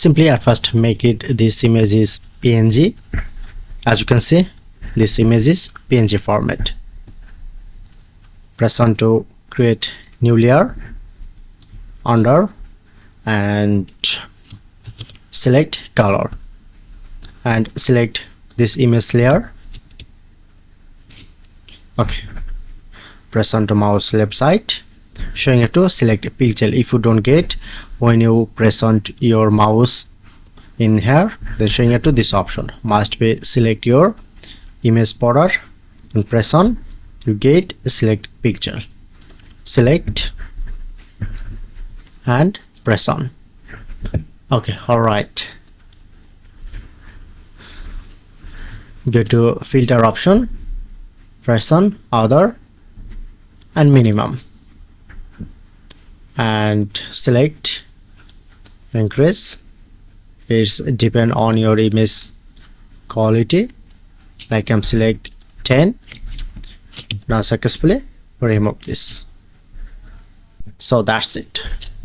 simply at first make it this image is PNG. As you can see, this image is PNG format. Press on to create new layer under and select color and select this image layer. Okay, press on to mouse left side, showing it to select pixel. If you don't get when you press on your mouse in here, then showing it to this option must be select your image border and press on, you get select picture, select and press on. Okay, all right, go to filter option, press on other and minimum and select increase. It's depend on your image quality, like I'm select 10. Now successfully remove this. So that's it.